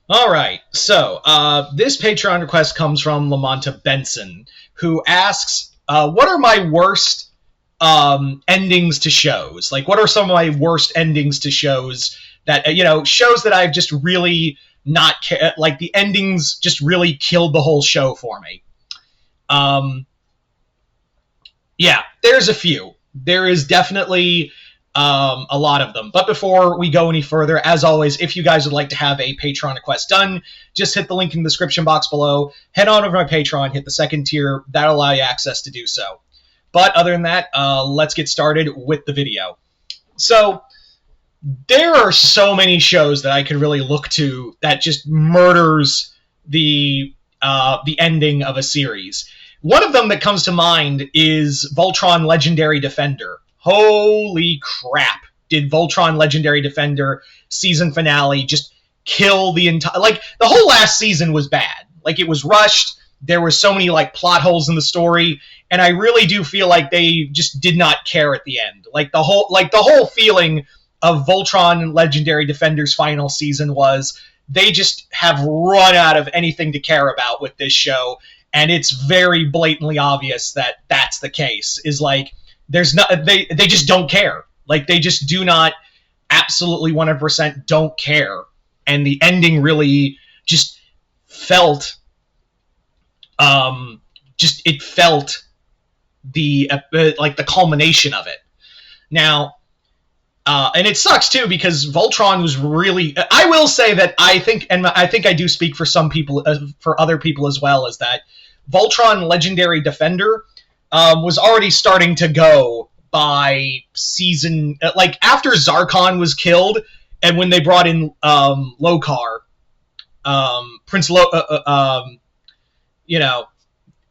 All right. So this Patreon request comes from Lamonta Benson, who asks, "What are my worst endings to shows? Like, what are some of my worst endings to shows that shows that I've just really not like the endings just really killed the whole show for me?" Um, yeah, there's a few. There is definitely a lot of them. But before we go any further, as always, if you guys would like to have a Patreon request done, just hit the link in the description box below. Head on over to my Patreon, hit the second tier. That'll allow you access to do so. But other than that, let's get started with the video. So, there are so many shows that I could really look to that just murders the ending of a series. One of them that comes to mind is Voltron Legendary Defender. Holy crap! Did Voltron Legendary Defender season finale just kill the entire... Like, the whole last season was bad. Like, it was rushed. There were so many, like, plot holes in the story, and I really do feel like they just did not care at the end. Like, the whole feeling of Voltron Legendary Defender's final season was they just have run out of anything to care about with this show, and it's very blatantly obvious that that's the case. Is like there's not they just don't care. Like they just do not absolutely 100% don't care, and the ending really just felt it felt the like the culmination of it. Now, and it sucks too because Voltron was really. I will say that I think I do speak for some people, for other people as well, is that Voltron Legendary Defender was already starting to go by season, like after Zarkon was killed, and when they brought in Lokar, Prince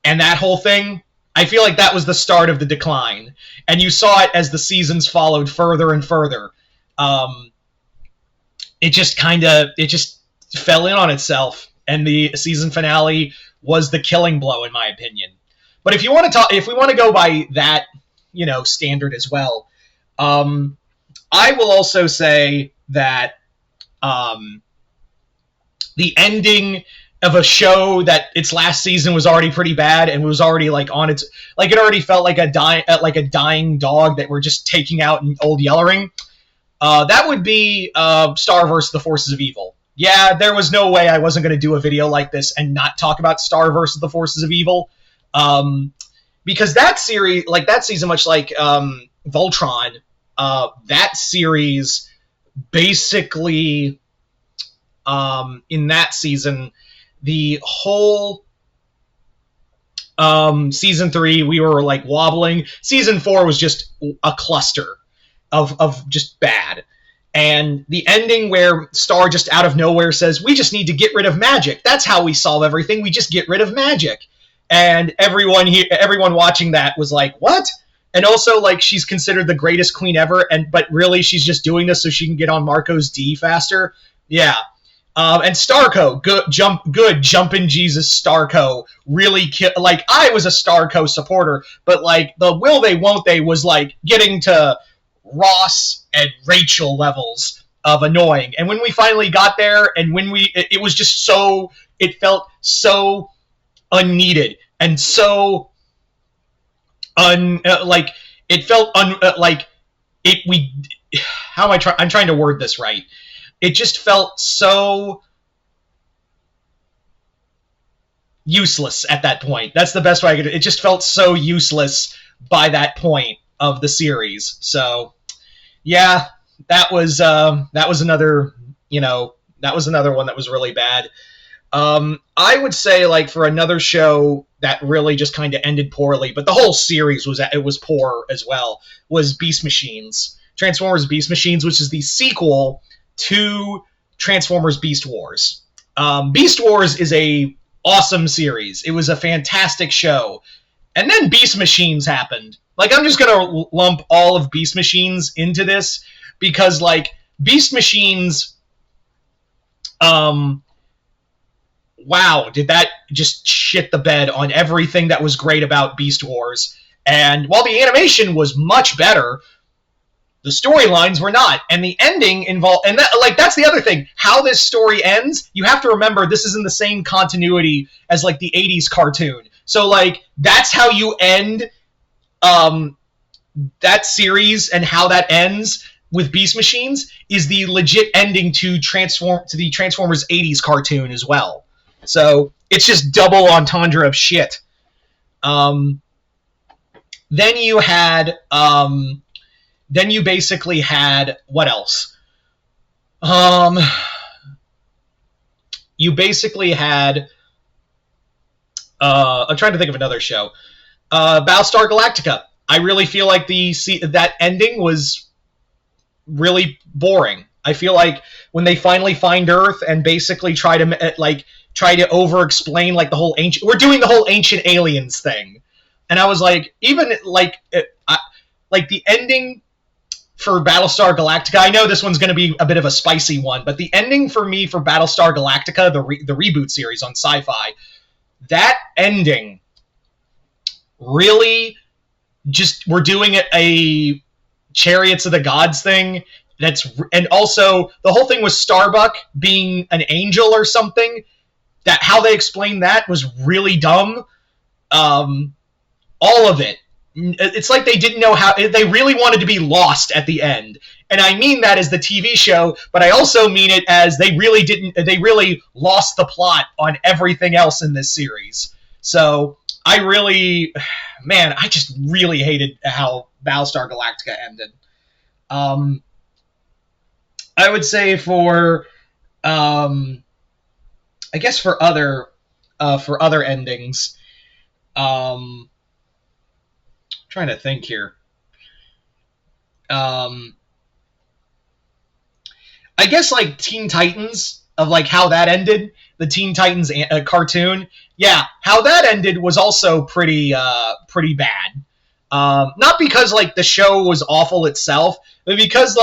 and that whole thing. I feel like that was the start of the decline, and you saw it as the seasons followed further and further. It just fell in on itself, and the season finale was the killing blow, in my opinion. But if we want to go by that, standard as well, I will also say that the ending of a show that its last season was already pretty bad and was already like on its, like it already felt like a dying dog that we're just taking out in Old Yellowring. That would be Star vs. the Forces of Evil. Yeah, there was no way I wasn't going to do a video like this and not talk about Star vs. the Forces of Evil, because that series, like that season, much like Voltron, that series basically in that season. The whole season 3, we were like wobbling. Season 4 was just a cluster of just bad. And the ending where Star just out of nowhere says, "We just need to get rid of magic. That's how we solve everything. We just get rid of magic." And everyone watching that was like, "What?" And also, like, she's considered the greatest queen ever, but really she's just doing this so she can get on Marco's D faster. Yeah. And Starco, good jumpin' Jesus Starco, really like I was a Starco supporter, but like the will they won't they was like getting to Ross and Rachel levels of annoying. And when we finally got there, and when it was just so, it felt so unneeded and so like it felt like it we. How am I'm trying to word this right. It just felt so useless at that point. That's the best way I could. It just felt so useless by that point of the series. So, yeah, that was another. That was another one that was really bad. I would say, like, for another show that really just kind of ended poorly, but the whole series was poor as well, was Beast Machines. Transformers Beast Machines, which is the sequel to Transformers Beast Wars. Beast Wars is a awesome series. It was a fantastic show. And then Beast Machines happened. Like, I'm just going to lump all of Beast Machines into this because, like, Beast Machines, wow, did that just shit the bed on everything that was great about Beast Wars. And while the animation was much better, the storylines were not, and the ending involved, and that, like, that's the other thing. How this story ends, you have to remember this is in the same continuity as like the '80s cartoon. So like that's how you end that series, and how that ends with Beast Machines is the legit ending to the Transformers '80s cartoon as well. So it's just double entendre of shit. Then you basically had what else? You basically had I'm trying to think of another show. Battlestar Galactica. I really feel like that ending was really boring. I feel like when they finally find Earth and basically try to over-explain like we're doing the whole ancient aliens thing, and I was like, even like the ending for Battlestar Galactica. I know this one's going to be a bit of a spicy one, but the ending for me for Battlestar Galactica, the reboot series on Sci-Fi, that ending really just, we're doing a Chariots of the Gods thing. And also the whole thing with Starbuck being an angel or something, that how they explained that was really dumb. All of it. It's like they didn't know how, they really wanted to be lost at the end. And I mean that as the TV show, but I also mean it as they really lost the plot on everything else in this series. So I just really hated how Battlestar Galactica ended. I would say for other endings, trying to think here. I guess like Teen Titans, of like how that ended, the Teen Titans cartoon. Yeah, how that ended was also pretty bad. Not because like the show was awful itself, but because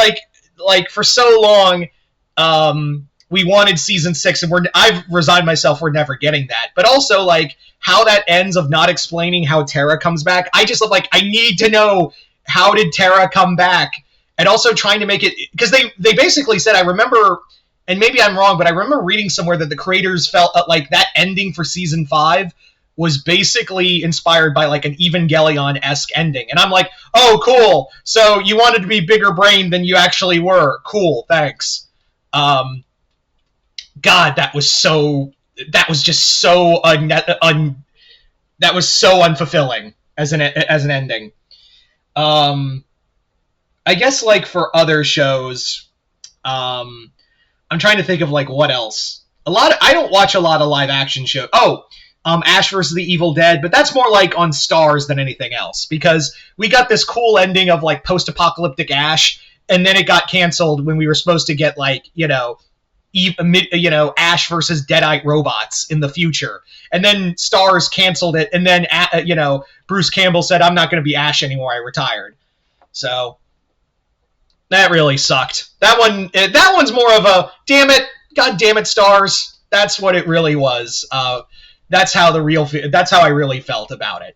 like for so long we wanted season 6, and I've resigned myself, we're never getting that. But also like how that ends of not explaining how Terra comes back. I just like, I need to know, how did Terra come back? And also trying to make it, because they basically said, I remember, and maybe I'm wrong, but I remember reading somewhere that the creators felt like that ending for season 5 was basically inspired by like an Evangelion-esque ending. And I'm like, oh, cool. So you wanted to be bigger brained than you actually were. Cool, thanks. God, that was just so that was so unfulfilling as an ending. I guess like for other shows, I'm trying to think of like what else. I don't watch a lot of live action shows. Ash vs. the Evil Dead, but that's more like on Stars than anything else, because we got this cool ending of like post-apocalyptic Ash, and then it got canceled when we were supposed to get like, Ash versus Deadite robots in the future. And then Stars canceled it, and then Bruce Campbell said, I'm not going to be Ash anymore, I retired. So that really sucked. That one's more of a god damn it, Stars. That's what it really was. That's how I really felt about it.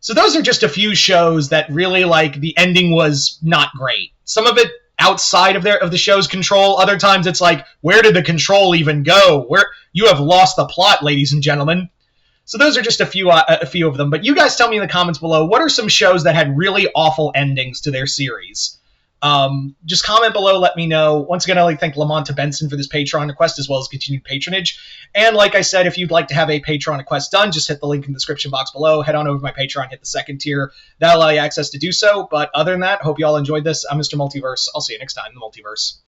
So those are just a few shows that really, like, the ending was not great. Some of it outside of the show's control. Other times it's like, where did the control even go? Where you have lost the plot, ladies and gentlemen. So those are just a few of them. But you guys tell me in the comments below, what are some shows that had really awful endings to their series? Just comment below, let me know. Once again, I'd like to thank Lamonta Benson for this Patreon request, as well as continued patronage. And like I said, if you'd like to have a Patreon request done, just hit the link in the description box below. Head on over to my Patreon, hit the second tier. That'll allow you access to do so. But other than that, hope you all enjoyed this. I'm Mr. Multiverse. I'll see you next time in the Multiverse.